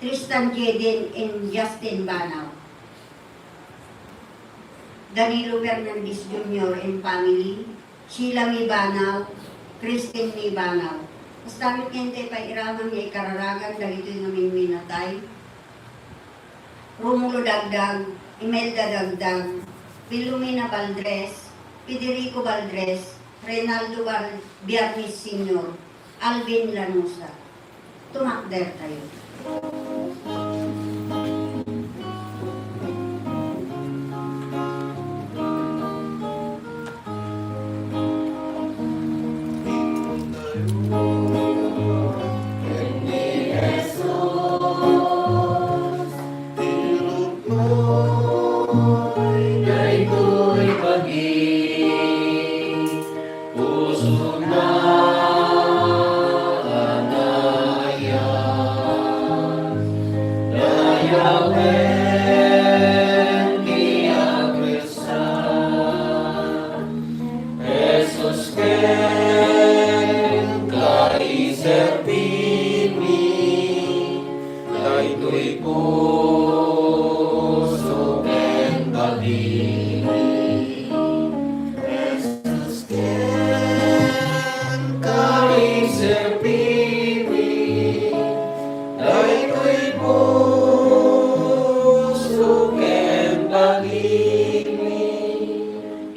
Tristan Jeden and Justin Banaw. Danilo Fernandez Jr. and family. Sheila May Banaw, Christine May Banaw. Mas damit niente pa iramang niya ikararagan dahil ito'y namin minatay. Romulo Dagdag, Imelda Dagdag, Pilumina Valdres, Federico Valdres, Reynaldo Biernes Sr., Alvin Lanusa. Tumakder tayo.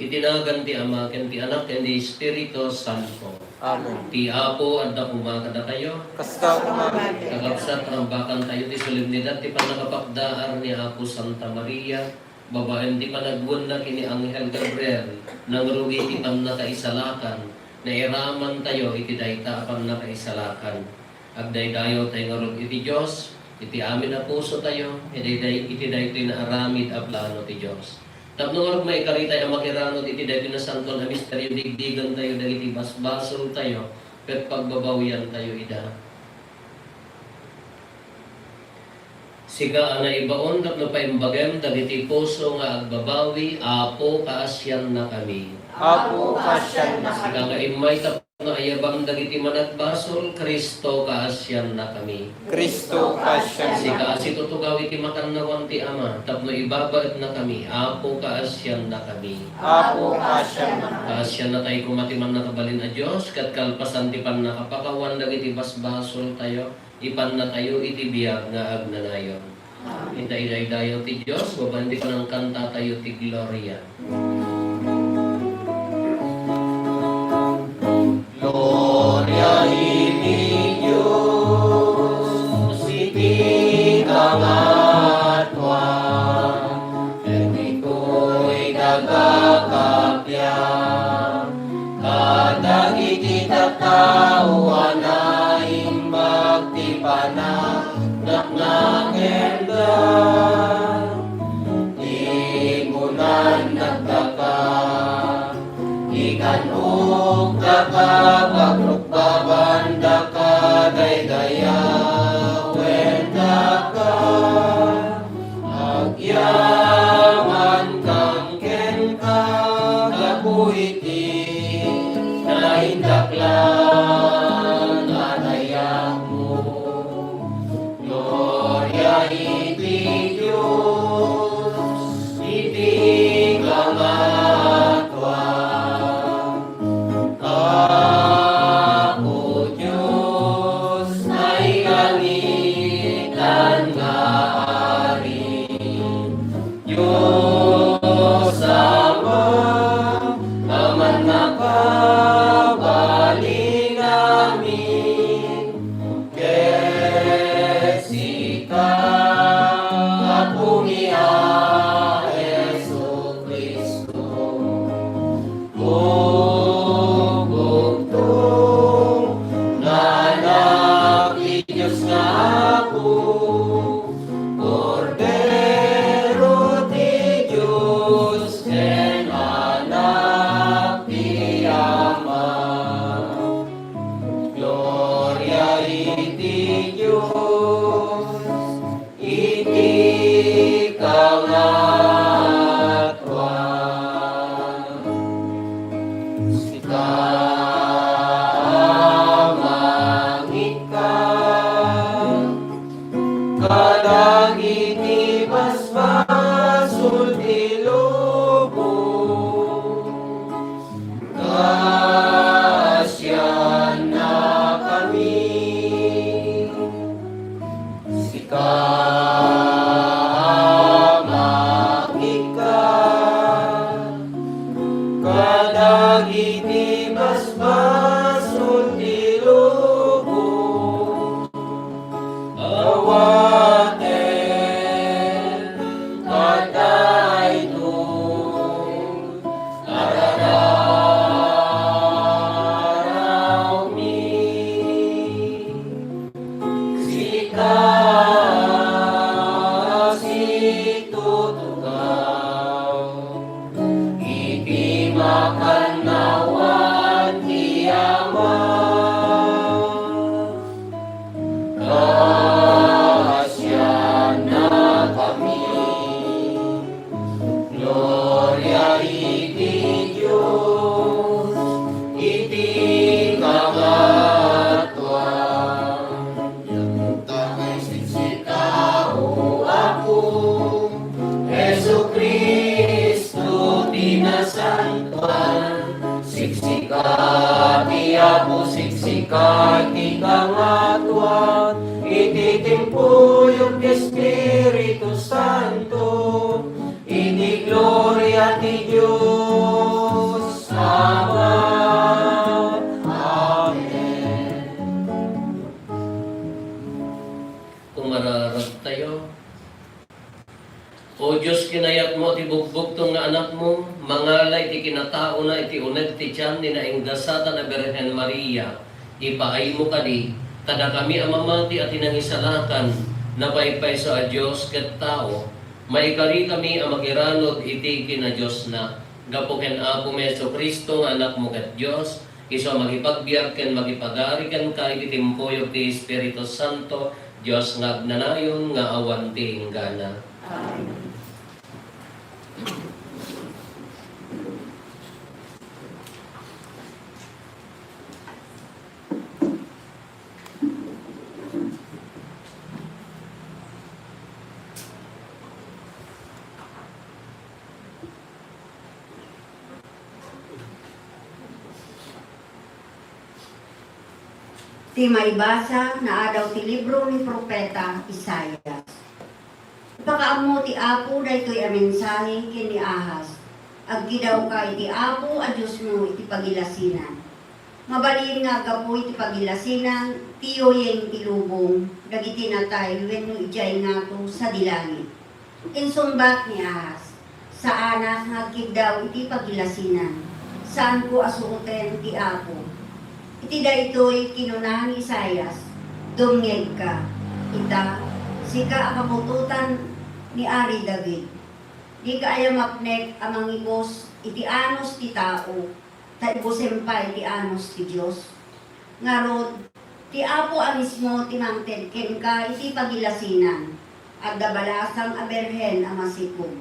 Itinagan ti Ama, ken ti Anak, ken ti Espiritu Santo. Amen. Ti Apo, adda kumakada kayo. Kasta kumabati. Kagapsat rambakan tayo ti solemnidad ti panagapakdaan ni Apo Santa Maria. Babaen ti panagbuan na kini Anghel Gabriel. Nangrugi ti panakaisalakan. Nairaman tayo iti dayta panakaisalakan. Agdaydayo tayo ngarod iti Diyos. Iti amin na puso tayo. Iti daytoy na aramid a plano ti Diyos. Tapno nga may karitay ang makiranod iti dahil na santo na misteryo digdigan tayo dahil iti basbasol tayo pet pagbabawian tayo ida. Siga na ibaon tapno pa imbagem dahil iti puso nga agbabawi apo kaasyan na kami. Apo kasyan na Siga nga imay tapno ayabang dagiti manat basol Kristo kaasyan na kami. Kristo kasyan na. Siga asito tugaw iti makannawan ti Ama tapno ibabaet na kami apo kaasyan na kami. Apo kasyan na. Kaasyan na tayo kumatiman na kabalin a Diyos, kat kalpasan ti pan nakapakawan dagiti basbasol tayo, ipan na tayo iti biyag nga agnanayon. Itay-dayo ti Diyos, babandi pa ng kanta tayo ti Gloria. Gloria iti Diyos, iti kangatwa, iti ko'y nagkakapya, kadag iti tattao na imbag ti panagnak na kenda, igunan nagdaka, ikanok daka, pagrukbabanda ka, daydaya, wenda ka, agyaman kang ken ka, gapuiti, na hindaklan, anayak mo. Gloria iti Diyos, iti kangatwa, Apo Diyos na ikangitan nga ari, Diyos Ama, aman nakabali namin, kesika kadagiti basbasul ti lubong. Kasyan na kami, sikama kadagiti basbasul ti lubong. Awaten kadaytoy araraw mi, situtukaw iti makanawan ti Ama. Kasyan na kami, gloria iti Diyos, iti kamatuan. Tamay siksika o ako, Jesu Kristo tinasantuan. Siksika ti ako, siksika ti kamatuan, iti timpuyog ti Espiritu Santo, iti gloria ti Diyos Ama. Amen. Kung mararag tayo, O Diyos, kinayat mo, ti bugbog tong nga anak mo, mangalay ti kinatao na iti uneg ti tiyan ni nainggasata na Birhen Maria, ipaay mo kadi, tada kami amamati at inangisalakan, na paypay sa Diyos ket tao, maikari kami ang magiranod iti kina Diyos na, gapuken ako Meso Kristo nga anak mo ket Diyos, iso magipagbiyak ken magipagari ken ka iti timpoyog ti Espiritu Santo, Diyos nga agnanayon nga awan ti inggana. Amen. Ti may basa na adaw ti libro ni Propeta Isaias. Pakaamo ti Apo daytoy a mensahe kini Ahas. Aggidaw ka iti Apo a Dios mo iti pagilasinan. Mabalin nga gapo iti pagilasinan, tiyoyeng ti lubong, dagiti natay wenno ijay ngato sa dilangit. Insumbat ni Ahas, sa anak nga aggidaw iti pagilasinan. Saan ko asuoten ti Apo? Iti daytoy kinunahan ni Isaias, dumngeg ka, ita, sika akamututan ni Ari David. Di ka aya mapnek amang ibos, iti anos ti tao, ta ibosen pa iti anos ti Dios. Ngarod, ti Apo ang mismo tinangted ken ka iti pagilasinan, agda balasang a berhen a masikog.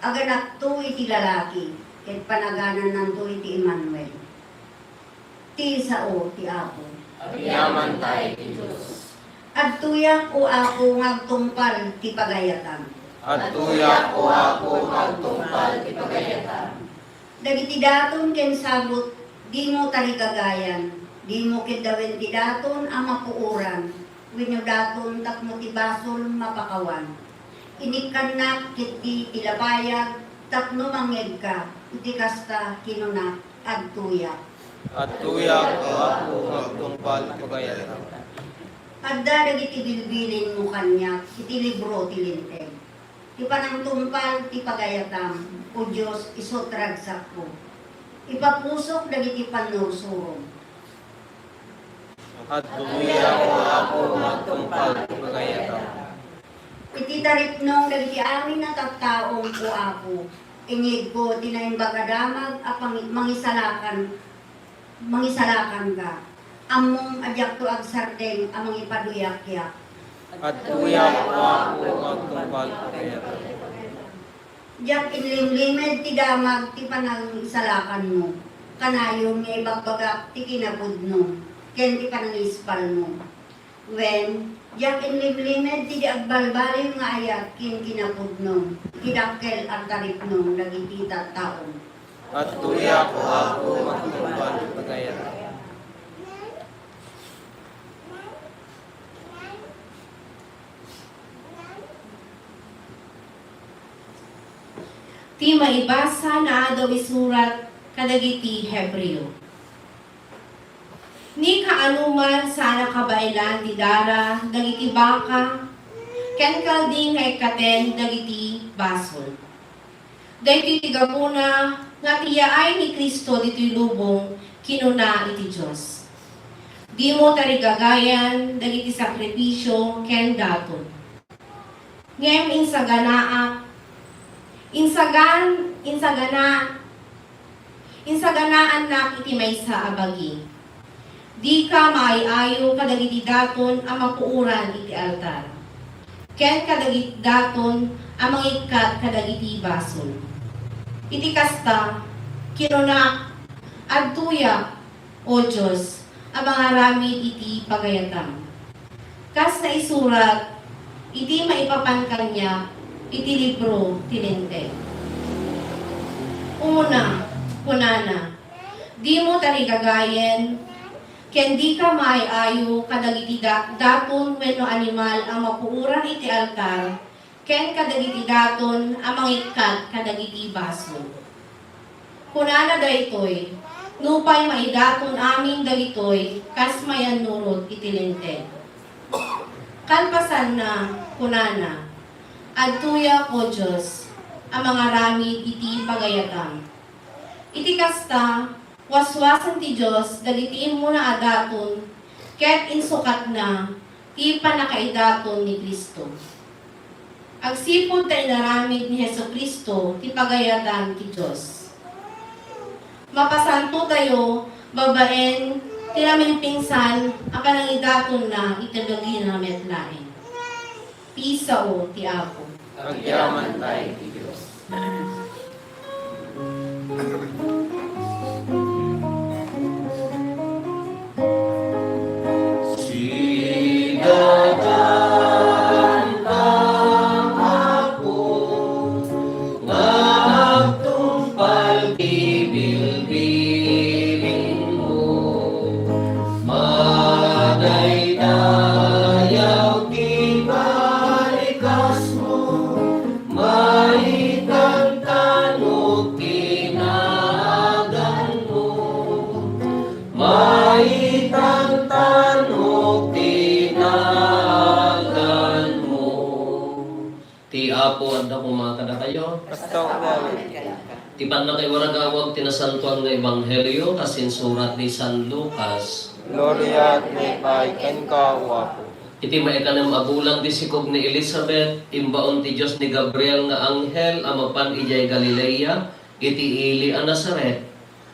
Aganak to iti lalaki, ket panaganan nanto iti Emmanuel. Ti sao ti Apo. Yaman tayo ti Diyos. At tuyak o ako ngagtungpal ti pagayatan. At tuyak o ako magtungpal ti pagayatan. Dagiti daton ken sabot, di mo taligagayan. Di mo kidawen ti daton ang mapuuran. Wenno daton takmo ti basol mapakawan. Inikkanak kiti tilapayag, tapno mangeg ka, iti kasta kinunak at tuyak. At tuyak o ako magtungpal ti pagayatan. Adda dagiti bilbilin mo kanya, iti libro ti linteg. Ti panangtungpal ti pagayatam, o Diyos iso tragsak ko. Ipapusok dagiti panursurong. At tuyak o ako magtungpal ti pagayatan. Iti taripnong dagiti amin na tattaong o ako. Inyig ko tinayin bagadamag apang mangisalakan ka. Among adyak to agsardeng amang ipaduyak-yak. At tuyak o ako magtungpal ti pagayatan. Diyak inlimlimed ti damag ti panangisalakan mo. Kanayon nga ibagbagak ti kinabudno. Ken ti panangispal mo. When Jak inlimlimed ti di agbalbalim nga ayat kin kinapudnong. Kidakkel at taripnong dagiti tattaon. At tuya ko ako magtungpal pagayat. Ti maibasa na adaw isurat kadagiti Hebreo. Ni kaanuman sana kabailan ti dara dagiti baka ken kalding nga ikaten dagiti basol. Daytoy ti gapuna nga tiyaay ni Kristo ditoy lubong kinuna iti Dios. Di mo tarigagayan dagiti sakripisyo ken daton. Ngem insaganaan na iti maysa abagi. Di ka maayayo kadagiti daton ang mapuuran iti altar. Ken kadagiti daton ang mangikat kadagiti basol. Iti kasta, kinuna, adtuya, o Diyos, ang mga ramid iti pagayatam. Kas na isurat, iti maipapankan niya, iti libro tinente. Una, kunana, di mo tarigagayen, ken di ka maayayo kadagiti daton wenno animal ang mapuuran iti altar, ken kadagiti daton ang mangikat kadagiti baso. Kunana daytoy, nupay maidaton amin dagitoy, kas mayan nurot iti lente. Kalpasan na, kunana, adtuya ko Diyos, ang mga ramid iti pagayatam. Iti kasta, waswasan ti Diyos, dalitiin mo na adaton, ket insukat na, ti panakaidaton ni Kristo. Agsipod tayo naramid ni Heso Kristo, ti pagayatan ti Diyos. Mapasanto tayo, babaen, ti namin pingsan, ang panangidaton na itagagi na metlain. Pisao ti Apo. Agyaman tayo ti Diyos. Ti Apo anda kumakada kayo. Pasto ko. Ti panna kay waragawag tinasantuan nga ebanghelyo kasin surat ni San Lucas. Gloria at may pay ken ka wapo. Iti maikanem agulang di sikog ni Elizabeth, imbaon ti Dios ni Gabriel nga anghel amapan ijay Galilea, iti ili a Nazaret.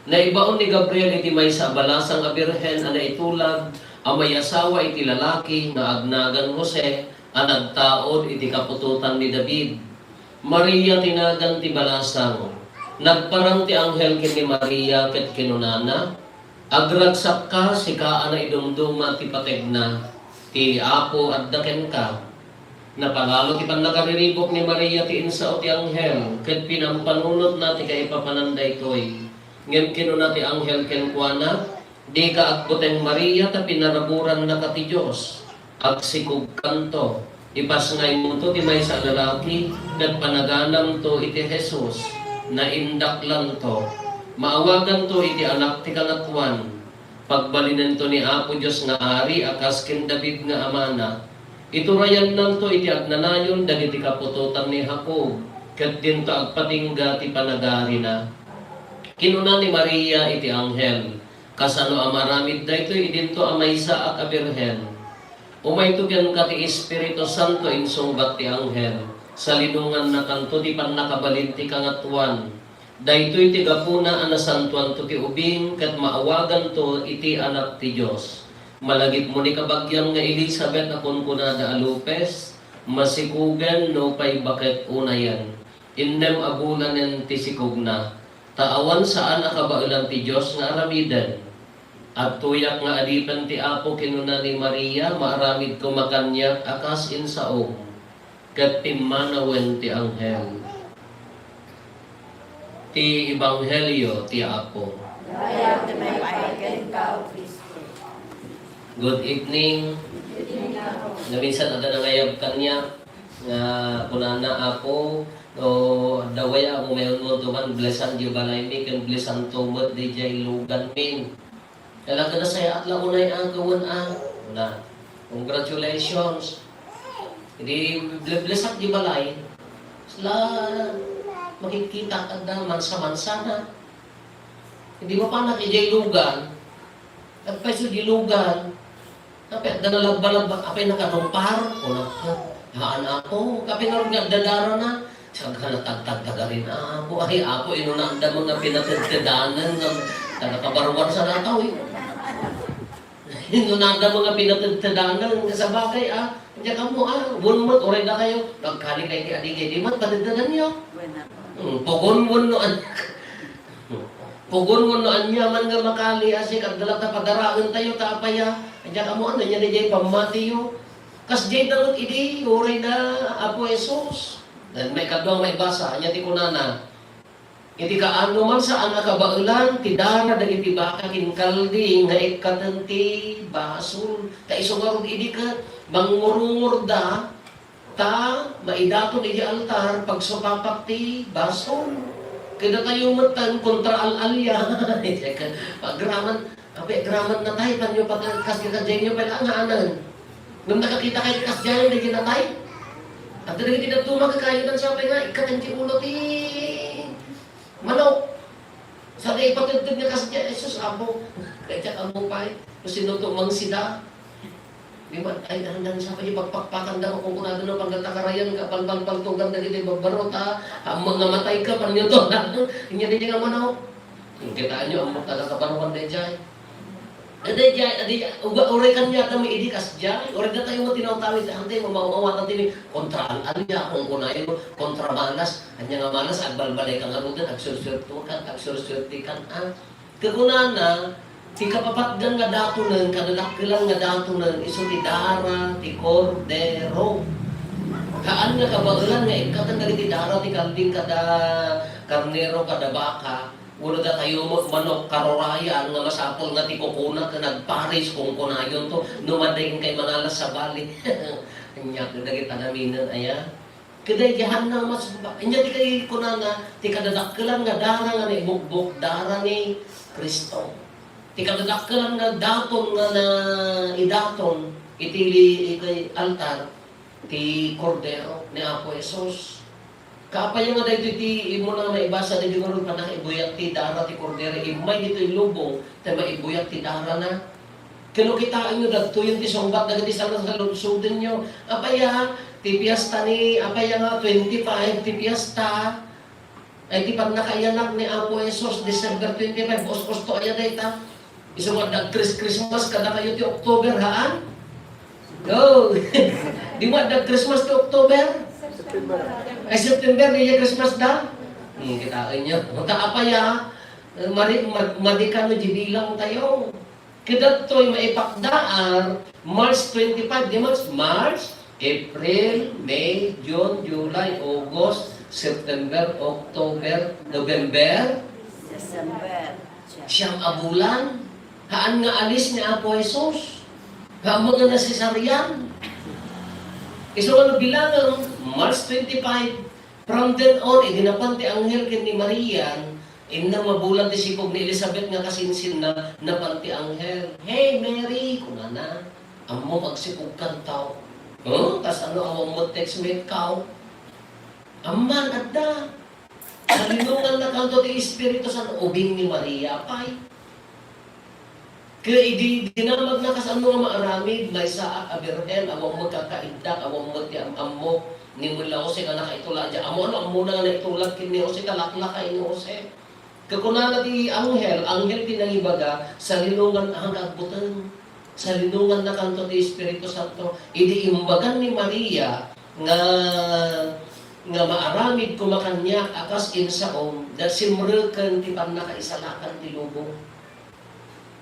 Naibaon ni Gabriel iti maysa balasang a birhen a naitulag, amay asawa iti lalaki nga agnagan Jose, a nagtaod iti kapututan ni David. Maria tinagan ti balasang. Nagparang ti anghel ken ni Maria ket kinunana, agragsak ka sika ana idumduma ti pategna, ti Apo addaken ka. Napalalo ti pannakaribok ni Maria ti insao ti anghel, ket pinampanunot na ti kaipapananday koy. Ngem kinuna ti anghel ken kuana, di ka agbuteng Maria ta pinaraburan na ka ti Dios. Agsikog kanto, ipas ngay mo to ti maysa lalaki, ket panaganam to iti Jesus, na indaklan to. Maawagan to iti anak ti kangatuan. Pagbalinan to ni Apo Dios nga ari akas ken David nga amana. Iturayan lang to iti agnanayon dagiti kapututan ni Jacob, ket dinto agpatingga ti panagari na. Kinuna ni Maria iti anghel, kasano amaramid daytoy idinto a maysa a birhen. Umaytugyan ka ti Espiritu Santo insungbat ti anghel, sa linungan na kanto di pan nakabalin ti kangatuan. Daytoy ti gapuna a nasantuan to ti ubing, ket maawagan to iti anak ti Dios. Malagip mo ni kabagyan nga Elizabeth na kunkunada a Lopez, masikugan no pay baket unayan. Innem abulanen ti sikugna, taawan saan akabailan ti Dios nga aramidan. At tuyak nga adipan ti Apo kinuna ni Maria, maaramid ko makanyak akas insaom, kat pimmanawen ti anghel. Ti Ebanghelyo ti Apo. Gaya ti may paikin ka, O Kristo. Good evening. Na minsan ada nangayab kanya nga kunana Apo o daway ako mayon mo tuman blessan di balay mi ken blessan tumot di jay lugan min. Kailangan na saya at launay ang gawin na. Congratulations. Hindi blessan di balay. Sila makikita ka na mansa-mansa na. Hindi mo pa nakijay lugan. At pa di lugan. Kapit na nalagbalagba. Kapit nakarumpar. O haan ako. Kapit na rin dadara na. Saga na tagtagtaga rin ako. Ay ako inunanda mga pinatagtadanan ng taga-kabarwar sa nataw eh. Inunanda mga pinatagtadanan sa bagay Diyan ka mo bunmot, oray na kayo. Nagkali kayo ti adigay. Di mat, patagdanan niyo. Pugon-won noan. Pugon-won noan niya man nga makali asik at dalat na padaraan tayo kaapaya. Diyan ka mo niya ni jay pamati yo. Kas jay dalot idi, oray na Apo Jesus. Dan may kadwang may basa, niya ti kunana. Iti kaano man saan nakabaulan, ti dara dagiti baka kinkaldi, nga ikatanti basol. Ta isungarod idi ka, mangurungur da, ta maidaton iti altar, pagsupapak ti basol. Kaya tayo matan kontra al-alya. Pagraman, graman na tayo, panyo kasya nyo pala ang haanan. Nung nakakita kayo kasya nyo, hindi na tayo. At talaga tinatulog kayo ng sabi nga, ikatanti ulo ti manok. Sabi ipatutog niya kasi niya, Jesus, abo. Kaya siya amo pa eh. Kung sinutumang sila. Di ba? Ay, dahan-dahan sabi niya, pagpakpakan daw kung kunado ng pagkatakarayan ka, palpal-paltugan na gito, babarot mga matay ka, panyo to. Hindi niya nga manok. Kitaan niyo, ang taga-kabaruan na dyan. Adi uray kan niya kami idi kas jay. Uray na tayo mo tinawtawid ante mamawatan tini kontra alya kung kunayo kontra malas. Anya nga malas agbalbalay kang arudan agsursurto kan agsursurtikan kagunana ti kapapatgan nga datunan kadalakkelan nga datunan isu ti dara ti kordero. Kaan nga kabaulan nga ikatan dali ti dara ti kalding kada karnero kada baka. Ulo da tayo mo manok karorayan nga masapol nga ti kukuna ka nagparis kung kunayon to numadayin kay mga alas sa bali. Anya kadagit tanaminan aya. Kaday jahan na mas anya ti kay kunana ti kadadakkelan nga dara nga ni bugbok dara ni Kristo. Ti kadadakkelan nga daton nga na idaton itili kay altar ti kordero ni Apo Jesus. Kapaya nga dahil iti imo na maibasa na yung ron pa nakaibuyak ti dara ti kordero. Imay dito yung lubong na maibuyak ti dara na. Kano kitaan nyo dagto yung ti songbat na gati sa lunsudin nyo. Apaya, ti piyesta ni, apaya nga 25, ti piyesta. Ay ti pag nakayanak ni Apo Jesus, December 25, os-osto aya data. Isang nga Christmas kada kayo ti October, haan? Go! Di mo Christmas ti October? Ay September niya Christmas da. Kitain niyo. Magkaapaya madikano jibilang tayo. Kita to'y maipakdaan March 25, di March, April, May, June, July, August, September, October, November, December. siyang abulan. Haan nga alis ni Apo Jesus. Haan mga nasisaryan. Iso nga bilangan, March 25, from then on, idinapan ti anghel ken ni Maria, inna mabulan ti sipog ni Elizabeth nga kasinsin na napanti anghel. Hey Mary, kunana, amo magsipog kan tao. Tas ano awang mo text mate kao? Amman adda. Salinungan na kanto ti Espiritu sa ubing ni Maria pay. Kaya dinamag na kasano nga maaramid, may sa Abraham, awang magkakaindak, awang mag-amok, ni mula Jose ka nakaitulad dyan. Amo ano, amo na nga naitulad kin ni Jose, talaklakay ni Jose. Kakuna na ti anghel tinangibaga, sa linungan ang agbutan. Sa linungan na kanto ti Espiritu Santo, imbagan ni Maria, nga maaramid kumakanyak, akas insaom, dahil simrekan ti pan nakaisalakan ti lubong.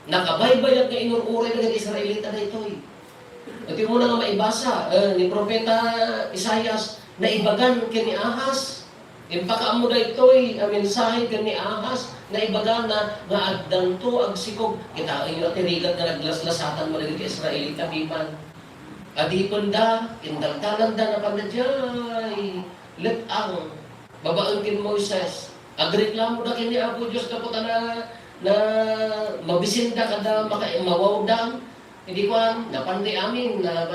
Nakabaybayag nga inururay na Israelita na ito eh. Ito mo na nga maibasa ni Propeta Isayas na ibagan kini Ahas. Impaka mo na ito eh, ang mensahe kini Ahas na ibagan na nga agdan to agsikog. Kitain nyo at irigat na naglaslasatan mo na Israelita biman. Adipon da, indaltalan da na panadjay. Let ang babaan kin Moises. Agreklamo da kini Apo Diyos kapot na mabisinda kada mawawdang. Hindi ko napandi amin na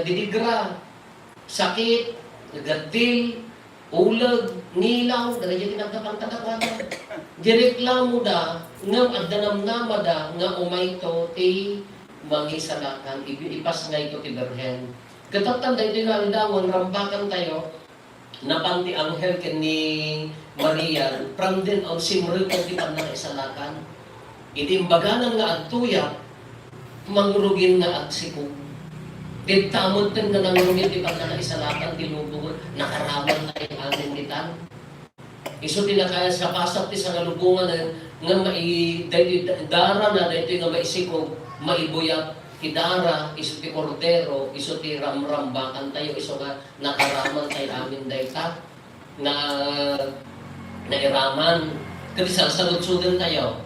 didigra, sakit, gadil, ulag, nilaw, dala dyan tinagkapang-tadakwana. Direklamo da, ngam addanam-nama da, nga umayto, mangisalakan, ipas nga ito ti Berhen. Katatan da ito yung aldawan, rambakan tayo, napanti anghel ni Maria, from then on, simril ko ti isalakan. Itimbaganan nga agtuya, mangrugin nga agsikog. Tintamod din nga nangrugin ti isalakan, tinubungon, nakaraman na yung anin nitan. Iso tinakaya sa pasap ti sa ngalubungan nga dara na dito nga maisikog, maibuyat kidara, iso ti kordero, iso ti ramrambakan tayo, iso nga nakaraman tayo amin dayta na nairaman. Kasi sasagot-sudan tayo.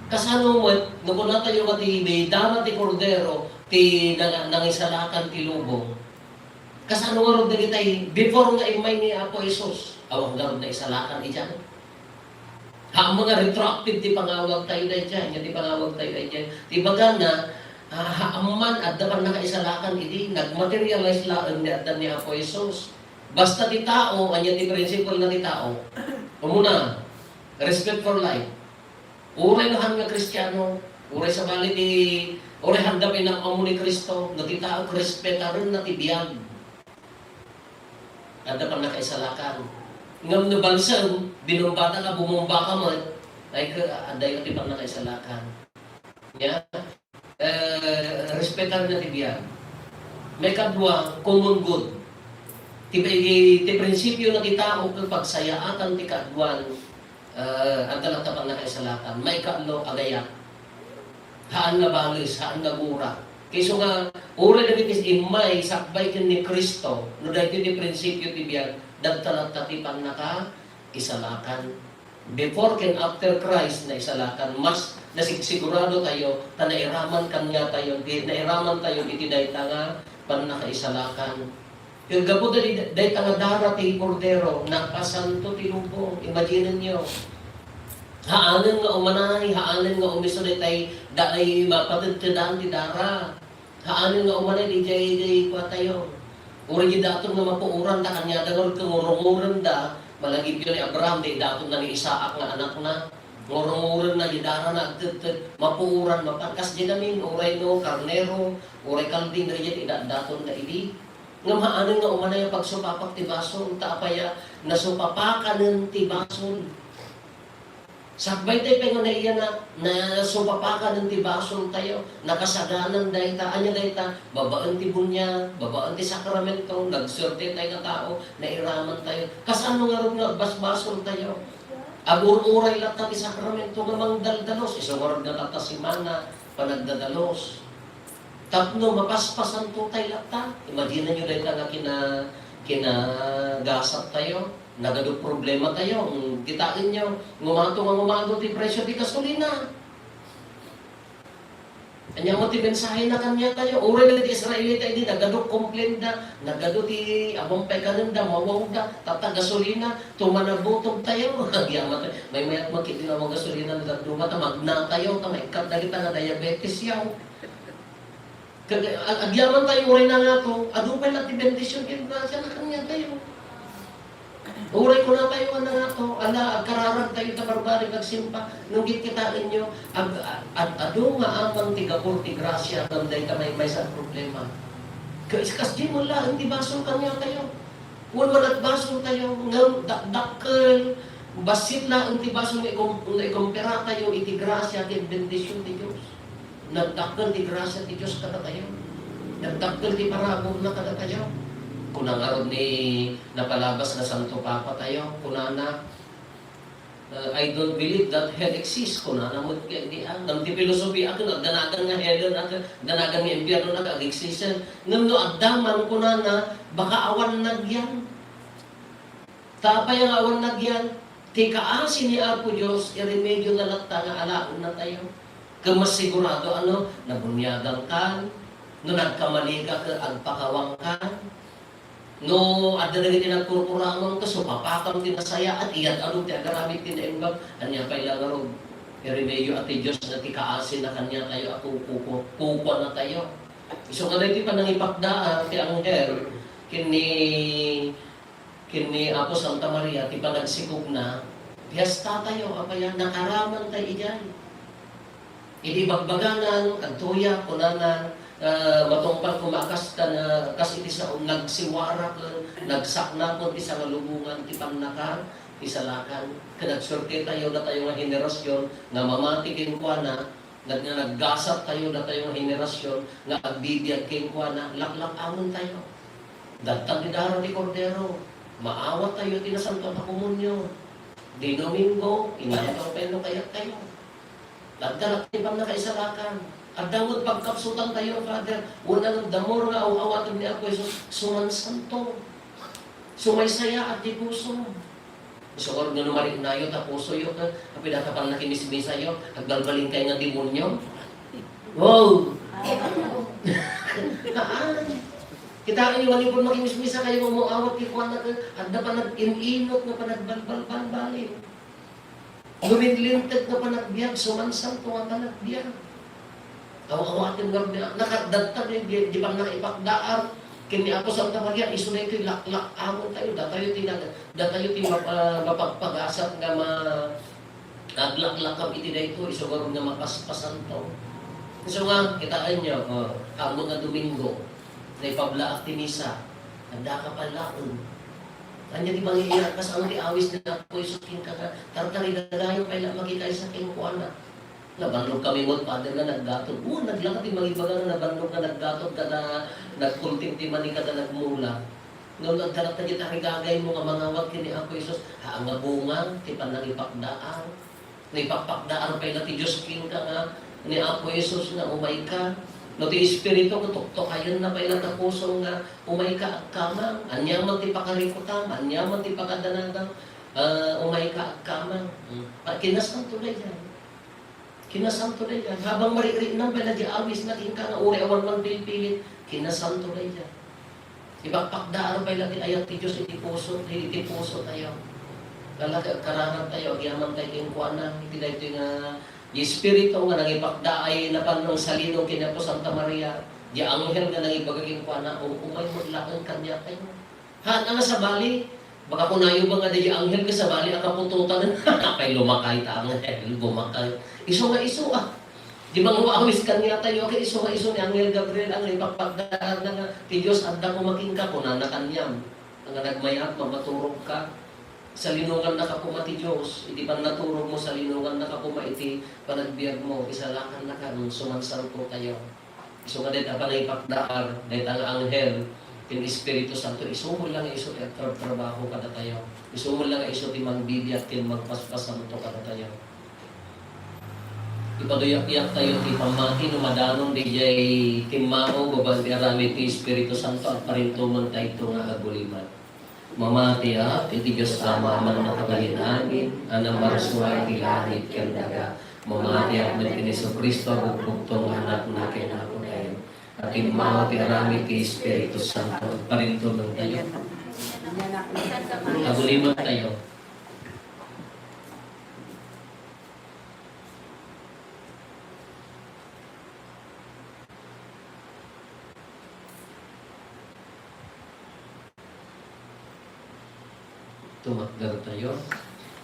Kasano mo, nung na tayo nga ti dara ti kordero, ti nangisalakan ti lubong. Kasano nga ron na kita before nga imay ni Apo Jesus, awang nga ron na isalakan iyan. Ha, mga retroactive ti pangawag tayo na dyan, di pangawag tayo na dyan. Di baga na, haaman at dapat nakaisalakan, hindi, nag-materialize lang ni Apo Jesus. Basta ti tao, anya ti principle na ti tao. Umuna, respect for life. Uray na nga Kristiyano, uray sa bali ti, uray handapin ng amo ni Kristo, na ti tao, respeta rin na ti biyag. At dapat nakaisalakan. Ngam na balsan, binumbata ka, bumumba ka mo, ay aday ka tipang nakaisalakan. Yeah? Respetar na tibiyag. May kadwa, common good. Ti prinsipyo na kitao kung pagsayaatan ti kadwan, ang talatapang nakaisalakan. May kadlo, agayak. Haan nga balis, haan nga gura. Kayso nga, ura na bitis imay, sakbay kin ni Kristo, no dahil ti prinsipyo tibiyag, dagtalatatipan naka isalakan. Before and after Christ na isalakan, mas nasigurado tayo na nairaman kanya tayo, nairaman tayo iti dayta nga pan nakaisalakan. Yung gabo dayta nga dara ti kordero, nakasanto ti lubong. Imagine nyo. Haanan nga umanay, haanan nga umiso daytay daay mapatintidaan ti dara. Haanan nga umanay di jay kwa tayo. Uri daton nga mapuuran da kanya dagol kang ngurunguran da malagip yun ni Abraham di daton na ni Isaac nga anak na ngurunguran na gidara na mapuuran mapangkas di namin uray no karnero uray kalding diri daton na idi nga maanon nga umanay pagsupapak ti bason ta apaya nasupapakan ti bason. Sakbay tayo pengo na iya na supapakan ng tibason tayo, nakasaganan dahil ta, anya dahil ta, babaan ti bunya, babaan ti sakramento, nagswerte tayo ka tao, nairaman tayo. Kasano nga rin nga, basbason tayo. Abur-uray lang ti sakramento nga mang daldalos, isang nga lata si mana, panagdadalos. Tapno, mapaspasan to tayo lata. Imagine nyo dahil ta nga kinagasap tayo. Nagadog problema tayo, kitain nyo, ngumato ti presyo ti gasolina. Kanya mo ti mensahe na kanya tayo, uray na ti Israelita, hindi nagadog complain da, nagadog ti abampay kanan da, mawaw da, tata gasolina, tumanabutog tayo. May mayat magkiti na mga gasolina na dumata, magna tayo, may kadagita na diabetes yaw. Agyaman tayo, uray na nga to, adupay lang ti bendisyon, kinasya na kanya tayo. Uray ko na tayo na nga to, kararag tayo ta barbari magsimpa, nung kitain nyo, ado nga amang tigapur ti grasya, kanday ka may sa problema. Kas di mo lang, hindi basong kanya tayo. Walat basong tayo, dakdakkel, basit na, hindi basong na ikumpera tayo, iti grasya, iti bendisyon ti Diyos. Nagdakkel ti grasya ti Diyos kada tayo. Nagdakkel ti parabong na kada tayo. Kunang aron ni napalabas na Santo Papa tayo, kunana, I don't believe that hell exists ko na namot kay di ang ti philosophy ako nagdanagan nga heaven ako danagan nga impyerno na existence ngem no agdaman ko na baka awan nagyan tapay ang awan nagyan ti kaasin ni Apo Dios iremedyo na latta nga alaon na tayo kemas sigurado ano nabunyagan kan no nagkamali ka agpakawang kan no, ada na rin nagkurkurangon ka, so papakam tinasaya at iyad anong tiagaramit tinaimbag, anya pa ilangarog. Irimeyo at Diyos na tikaasin na kanya tayo, ako kuko na tayo. So kada iti pa nang ipakdaan, ti Anghel, kini Apo Santa Maria, ti pa nagsikog na, piyesta tayo, apaya, nakaraman tayo iyan. Idi bagbaganan, kantuya, kunanan, matungpal kumakas ka na kas iti sa nagsiwara ka nagsakna ko isa nga lubungan ti pannakar ti salakan kanagsorte tayo na tayo nga henerasyon nga mamati ken kuana naggasat tayo na tayo nga henerasyon nga agbibiyag ken kuana laklak-amon tayo dagtag ni daro ni Cordero maawat tayo ti Santo na Komunyo di Domingo inantaw peno kayat tayo dagdalat ti pannakaisalakan at dawod pagkapsutan tayo, Father, una ng damor nga awawatan ni Apo Jesus, sumansanto, sumaysaya at di puso. So, or nga numarik na yun, tapuso yun, apidakapang nakimismisa yun, agbalbaling kayo ng demonyo. Wow! Kita iniwali po makimismisa kayo, umuawat kikuan na kayo, at na pa nag-inot na pa nagbalbalbalbalin. Lumidlinted na pa nagbiyak, sumansanto ang panagbiyak. Awawatin nga niya, nakadagtag niya, di ba naipakdaan, kini Apo Santa Maria, isunay ko lak-lak-amon tayo, datayo mapagpagasat nga aglak-lakam iti na ito, isugaro nga mapaspasan to. So nga, kitaan niyo, hamo nga Domingo, na ipablaak tinisa, handa ka palaon. Kanya di mangiiyak, kas ang tiawis na Apo Isus king tartari na dayo, kaya magkikay sa king kuana. Nabanlog kami mo, Father, nga naggatod. Naglakat yung mga ibaga na nabanlog nga naggatod ka na nagkultim-timan ka na nagmula. Noon nagdalat na kita rigagay mo nga mga wag kini Apo Isus, haang nga bunga, tipan nang ipakdaan. Naipakdaan pa na ti Diyos king ka nga, ni Apo Isus nga umay ka. No ti Espiritu ko, tuktok ayon na pa ilang kapusong nga umay ka at kamang. Anyaman ti pakarikutam, anyaman ti pakadanagang, umay ka at kamang. Kinasang tulay yan. Kinasanto na yan. Habang maririt nang pala di awis na tingka nga uri awan man pilit, kinasanto na yan. Ipagpakdaan pa ilang ayat ti Diyos, iti puso tayo. Karangan tayo, agyaman tayo kayong kuana, iti na ito nga, yung Espiritu nga nangipakdaay na panong salino kina po Santa Maria, di Anghel nga nangipagaging kuana, umay mo lang kanya tayo. Nga sa bali, baka kunayo ba nga di Anghel ka sa bali, akapututan na, kay lumakay ta Anghel, bumakay. Iso nga iso Di ba nga awis kanya tayo, kay iso nga iso ni Anghel Gabriel, ang ipagpagdaan na nga, ti Diyos, anda ko making ka, kunan na kanyam. Ang nagmayat, maturog ka. Sa linungan na kapuma ti Diyos, hindi pa naturog mo sa linungan na kapuma iti panagbiag mo, isalakan na ka, nung sumansalpo tayo. Iso nga din, apa na ipagdaan, dahil ang Anghel, kin Espiritu Santo, isumol lang iso at trabaho kada tayo. Isumol lang iso ti magbibiyat, kin magpaspasan to kada tayo. Ipaduyak-iyak tayo ti pamati no madanong di jay timao babang ti arami ti Espiritu Santo at parintuman tayo ito nga aguliman. Mamati iti Diyos Ama man nakabalin amin, anang marasuay ti langit ken daga. Mamati met ken Hesus Kristo bugtong anak na kinakunayan. At timao ti arami ti Espiritu Santo at parintuman tayo. Aguliman tayo. Tumakdar tayo.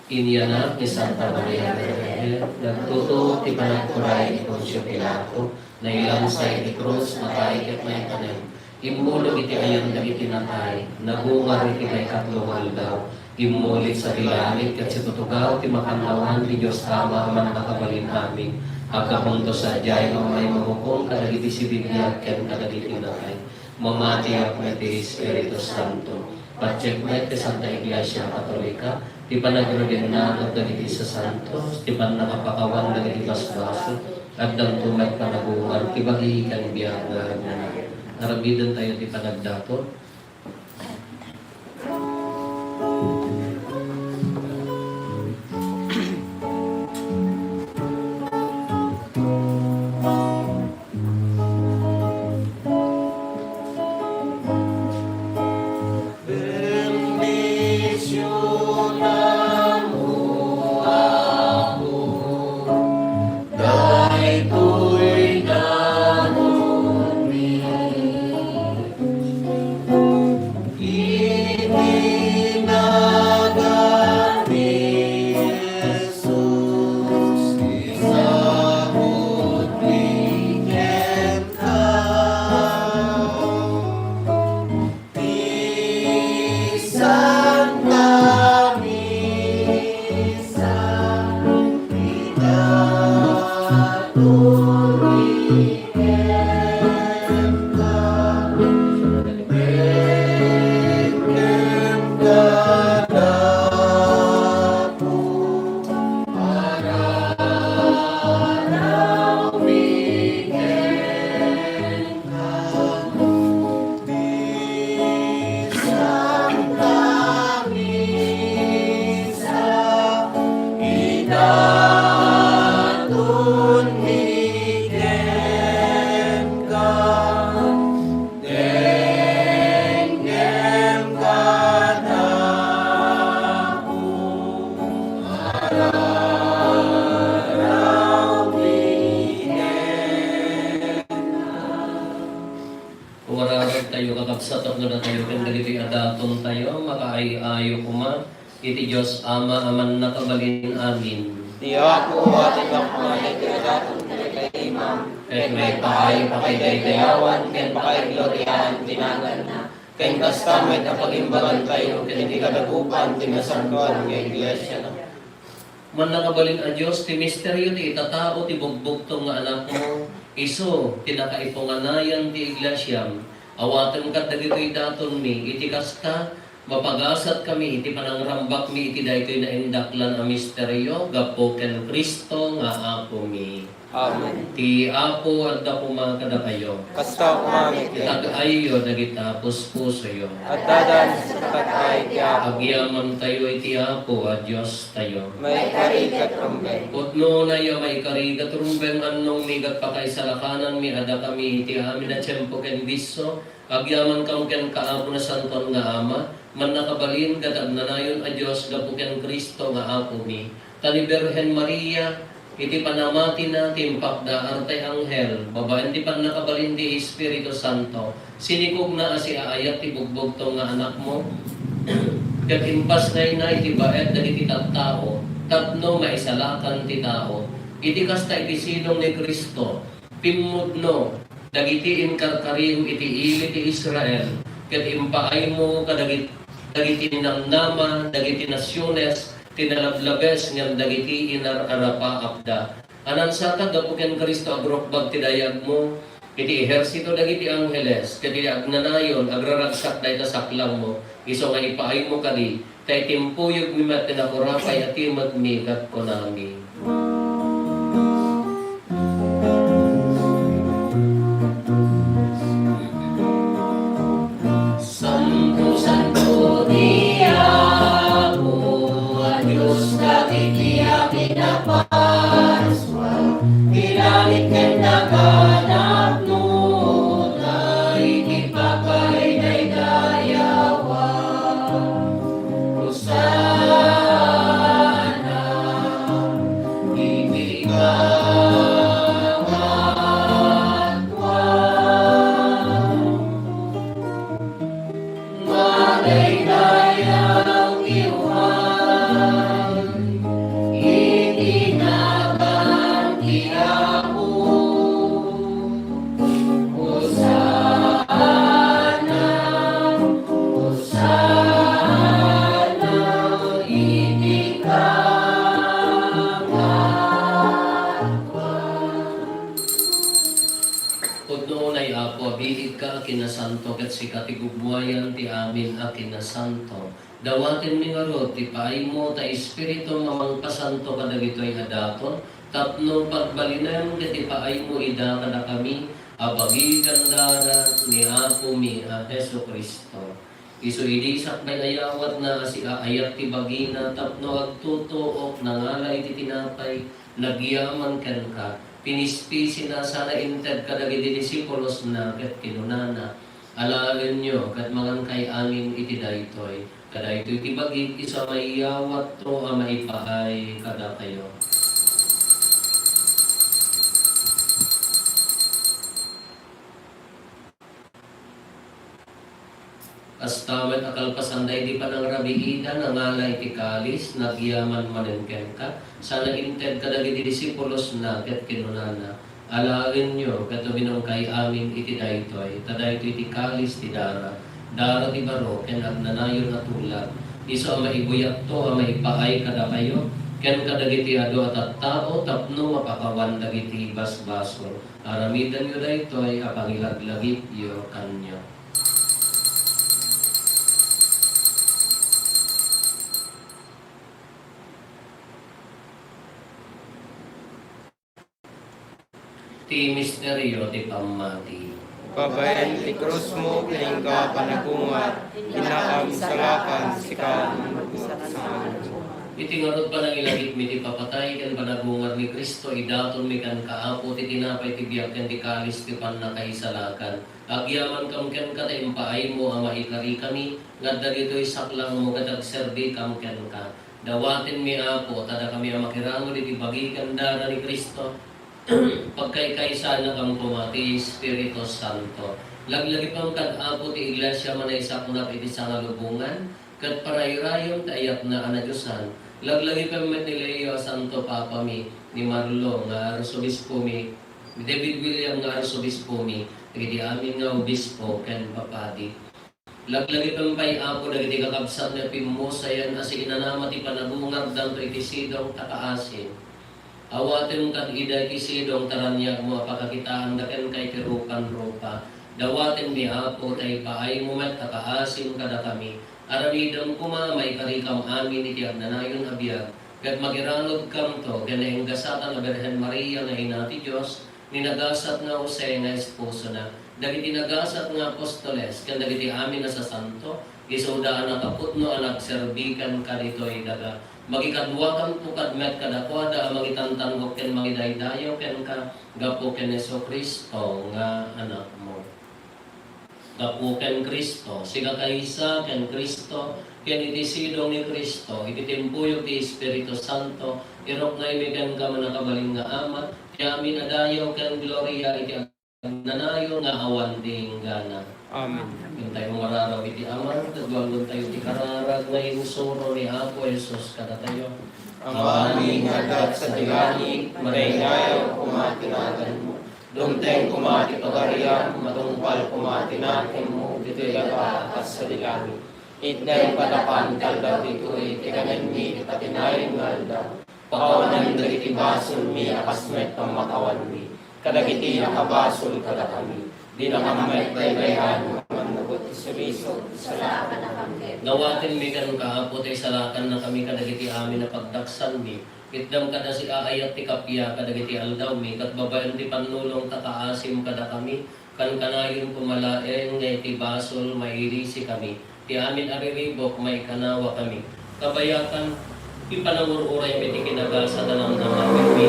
Iniyanak ni Santa Maria Virgen, nagtuto ti panagkuray ni Poncio Pilato, na ilang sa iti krus, matay ket may tanem. Imulog iti ayan na itinatay, nagungar iti may katluhal daw. Imulit sa tilangit ket si tutugaw ti makantawan ti Diyos Ama man nakabalin amin. Agkapunto sa jay may mahukom kadagiti si Biblia ken kadagiti natay. mamati ako iti Espiritu Santo. Pacheck mo iti Santa Iglesia Katolika, ti panagrugin na at dagiti sa Santos, ti panakapakawan dagiti basbaso, at dagtumay panaguhan, ti bagiikan biyag na narabidan tayo ti panagdato. Tayo kakabsatok na tayo kung dagiti adatong tayo, makaayo kuma, iti Diyos Ama, aman nakabalin amin. Diya ko ating akmanin kaya datong kay Imam. Kahit may paayo pa kay daydayawan, Ken pakay gloriyahan tinagan na. Ken kastamit na pagimbagan tayo, ken hindi kadagupan, tinasangkuan ng iglesia na. Man nakabalin a Diyos, ti misteryo ti itatao, ti bugbog tong nga anak mo, iso, tinakaiponganayan ti iglesyam, awatan ka dagitoy daton mi, itikas ka, mapagasat kami, iti panangrambak mi, iti daytoy na indaklan a misteryo, gapo ken Kristo nga apo mi. Amen. Ti apo at dako mga kadakayo, Kasta kumamit yan. tag-ayo dagita puspusoyo. At dadan sa tatay tiya. Agyaman tayo iti apo a Diyos tayo. May karikat rumben. Putno na yo may karigat rumben annong migat pa kay salakanan mi ada kami iti amin na tiyempo ken biso. Agyaman kang ken kaabo na santon nga ama. Man nakabalin gatag nanayon a Diyos gapu ken Kristo nga apo mi. Tani Birhen Maria, iti panamati na timpakda arte anghel, babaen ti pan nakabalin di Espiritu Santo, sinikog na asi aayat ti bugbog to nga anak mo, kat impas na iti baet dagiti tattao, tapno maisalakan ti tao, iti kasta iti silong ni Kristo, pimudno, dagiti inkarkarim iti ili ti Israel, kat impaay mo dagiti namnama, dagiti nasyones, tinalablabes ngam dagiti inararapa apda. Anan sa gapu ken Kristo agrokbag ti dayag mo, iti ehersito dagiti angheles, ket iti agnanayon agraragsak dayta saklang mo, iso nga ipaay mo kadi, tay timpuyog mi met tinakurapay at timag mi kat konami. Santo Santo Dia Diyos nakikiyang pinapaswa, Ilalit ken nakanak no, Dahil ipapay na'y dayawa. Rosana, ibigawan Malay dayang iwan, kinasanto amin akin na santo. Dawatin mi nga ro, ti paay mo ta espiritu mamang pasanto kadagitoy adaton. Tapno pagbalinayan ti paay mo ida kada kami, abagi gandara ni Apo mi a Heso Kristo. Isu idisak bayayawat na si aayat ti bagina tapno agtutuok nangalay ti tinapay nagyaman ken ka. Pinispisi na sana inted kadagiti disipulos na ket kinunana. Alalin nyo kat mangan kay amin iti daytoy. Kada ito'y tibagit isa maiyawat tro a maipaay kada kayo. Astamet akal pasanday di pa ng rabiida nangalay ti kalis nagyaman manengken ka sana inted kadagiti disipulos na ket kinunana. Alain nyo katuminong kay amin iti daytoy tadaytoy ti kalis ti dara ti baro ken agnanayon at tulad iso ang maibuyat to ang maipaay kada kayo ken kadagiti ado at tao tapno mapakawan dagiti basbasol aramidan nyo daytoy a pangilaglagip yo kanyo. Ti misteryo ti pamati. Babayan ti krus mo, kiling ka panagungat, inaam salakan, sikan, Iti ngarot pa ng ilagit mi ti papatay kan panagungar ni Kristo idaton mi kan kaapo ti tinapay ti biyak ken ti kalis ti panakaisalakan. Agyaman kam ken ka ti impaay mo ang maikari kami ngadda ditoy saklang mo katag serbi kam ken ka. Dawatin mi Apo tada kami ang makirango iti bagikan dara ni Kristo. Pagkay-kaysa na kang kumati, Espiritu Santo. Laglagi pang kad-apo ti iglesia manay saknap iti sangalubungan, kat paray-rayon tayak na anadyosan. Laglagi pang Metileo Santo Papa mi, ni Marlo nga Arsobispo mi, ni David William nga Arsobispo mi, nagiti amin nga Obispo, ken Papadi. Laglagi pang pay apo nagiti kakabsat na pimusayan asi inanama ti panabungar danto iti sidong takaasin. Awatin kan ida kisidong taranyag mo apakakitaan daken kay kirukan ropa. Dawatin mi Apo tay paay mo met takaasin kada kami. Aramidam kuma may karikam amin iti agnanayon abiyag. Kat magiranod kam to ganayang gasatan na Birhen Maria nga ina ti Dios ninagasat nga Jose nga esposo na. Dagiti nagasat nga apostoles ken dagiti amin na sa santo isudaan na kaputno anak serbikan kaditoy daga. Magikadwa kang tukad met kadakwada magitantanggok ken magidaydayaw ken ka gapo ken Heso Kristo nga anak mo. Gapo ken Kristo siga kaysa ken Kristo ken iti sidong ni Kristo iti timpuyog ti Espiritu Santo irok na imigan ka manakabaling nga ama kaya amin adayaw ken gloria iti agnanayon nga awan ding gana. Amen. Yung tayo mararaw iti aman, tagwalon tayo iti kararag na iusuro ni Apo Jesus kada tayo. Ang aming hagat sa dilani, maringayaw kumatinagan mo. Dumteng kumati pagarian, matungpal kumati natin mo, dito'y lagakas sa dilani. Itnay patapan kaldaw dito'y tikanan mi, patinayin ngalda. Pakawanan dagiti basol mi, akasmet pang makawan mi. Kadagiti nakabasol kada kami. Di na kamay baybayan, manugot isuriso, salakan na kami. Gawatin mi kanong kaapo tayo salakan na kami kadagiti amin na pagdaksan mi. Itdam kada si aayat ti kapya kadagiti aldaw mi. Kat babayan ti panulong takaasim kada kami. Kan kanayon pumalaeng nga iti basol mairisi kami. Ti amin ariribok may kanawa kami. Kabayakan ipanangururay mi ti kinagasa tanang namin mi.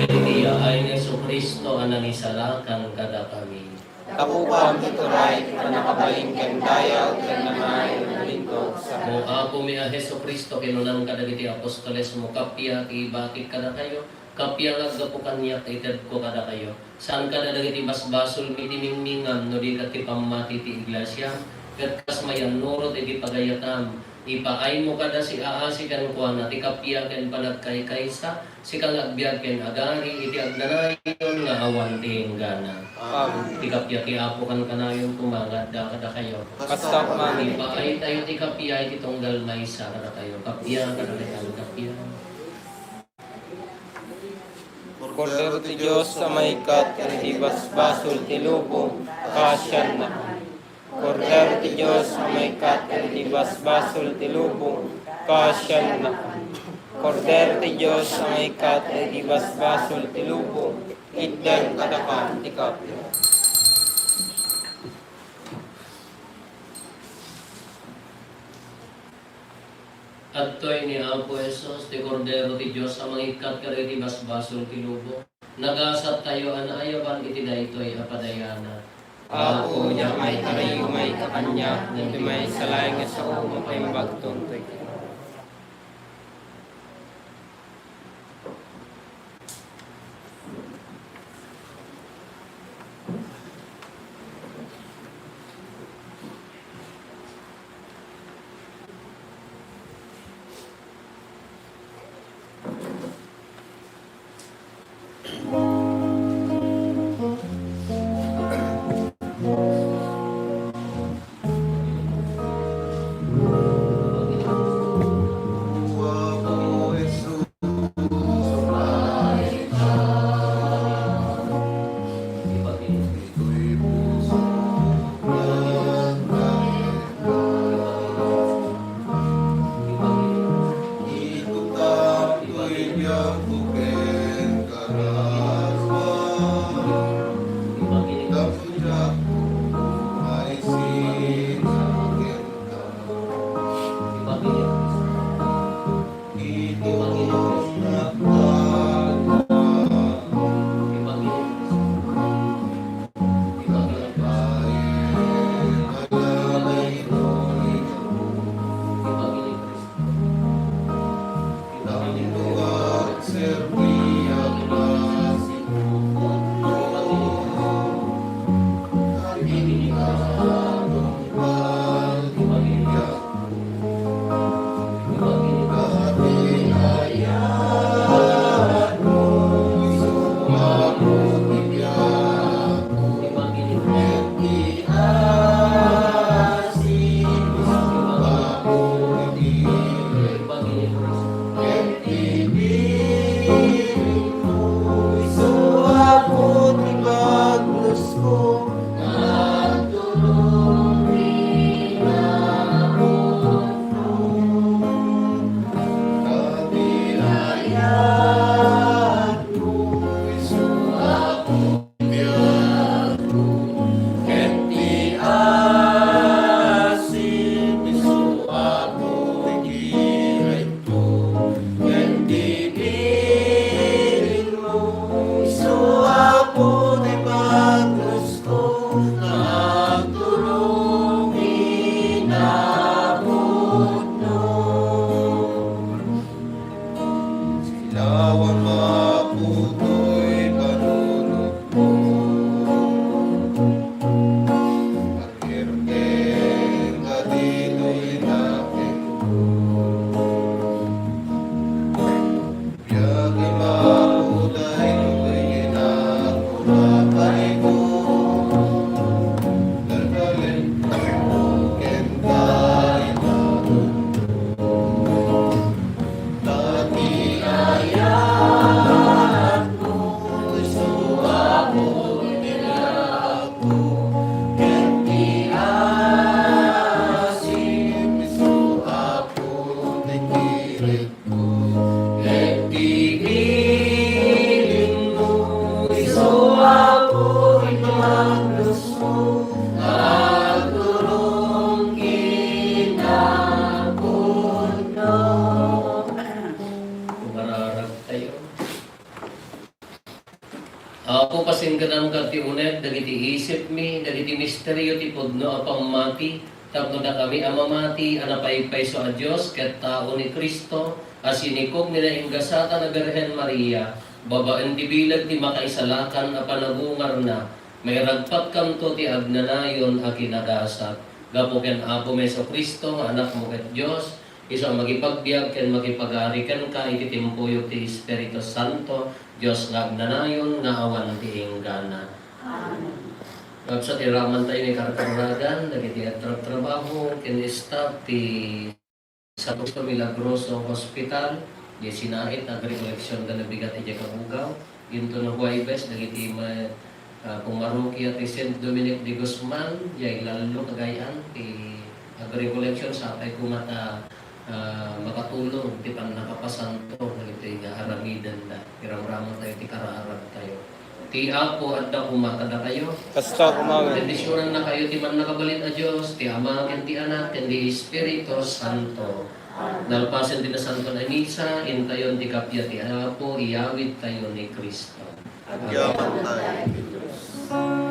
Kaya ay ni Heso Kristo ananisalakan kada kami. Kapupan tituray, panakabaling ken dayaw, ken nanay, nalingkod sa Mo Apo mi a Heso Kristo kinunan kadagiti apostoles mo kapya ti batik kada kayo kapya nga gapo kaniya ited ko kada kayo saan kada dagiti basbasol mi timingmingan no di kat ti pamati ti iglesia ket kas mayan nurot iti pagayatam ipaay mo kada si aasi kan kuana ti kapya ken panagkay-kaysa si kalagbyag ken agari iti agnanayon nga awan ti gana. Ti kapya ti Apo kan kanayon kumangad da kada kayo. Kastak mani. Ipaay tayo ti kapya iti tunggal maysa kada kayo. Kapya kada kayo kapya. Kordero ti Diyos sa may kat, ken ti basbasol ti lubong, kasyan na. Kordero ti Diyos, may kat, iti basbasol ti lubong, kasyan na. Kordero ti Diyos, may kat, iti basbasol ti lubong, itdan katakan ti kapyo. At to'y ni Apo Esos, ti Kordero ti Diyos, ang mga ikat ka rin ti basbasol ti lubo. Nagasat tayo, anaayaban iti daytoy apadayana. Ako niya may tarayo may kakanya, iti may salayang nga sa umo kay bagton to'y. Ako pasingganam ka ti unet, dagiti isip mi, dagiti misteryo ti pudno apang mati, tapno na kami amamati, anapaypay so a Diyos, ket tao ni Kristo, asinikog nila inggasata na Birhen Maria, babaan ti bilag ti makaisalakan a panagungar na, may ragpat kamto ti agnanayon a kinagasat. Gapo ken Apo Meso Kristo, nga anak mo ket Diyos, isang magipagbiag ken makipagari ken ka, iti timpuyog ti Espiritu Santo, Diyos nga agnanayon, nga awan ti inggana. Amen. Sa tiraman tayo ni Karkaragan, nagiti at trabaho, kin-staff ti Santo Milagroso Hospital, di sinait, nag-recollection ka na bigat iti kabugaw, yun to na Huaybes, nagiti kung maruki at St. Dominic de Guzman, yay lalo kagayan, ti agri-collection sa apay kumata makatulong, ti pan nakapasanto, nagito nga aramidan da, piram-ramo tayo, ti karaarag tayo. Ti Apo at da kumakada kayo. Kasta kumawan. Bendisyonan na kayo, ti man nakabalit a Diyos, ti Ama, ken ti Anak, ken ti Espiritu Santo. Nalpasin din na Santo na Misa, intayon ti kapya ti Apo, iyawid tayo ni Kristo. Yaman tayo.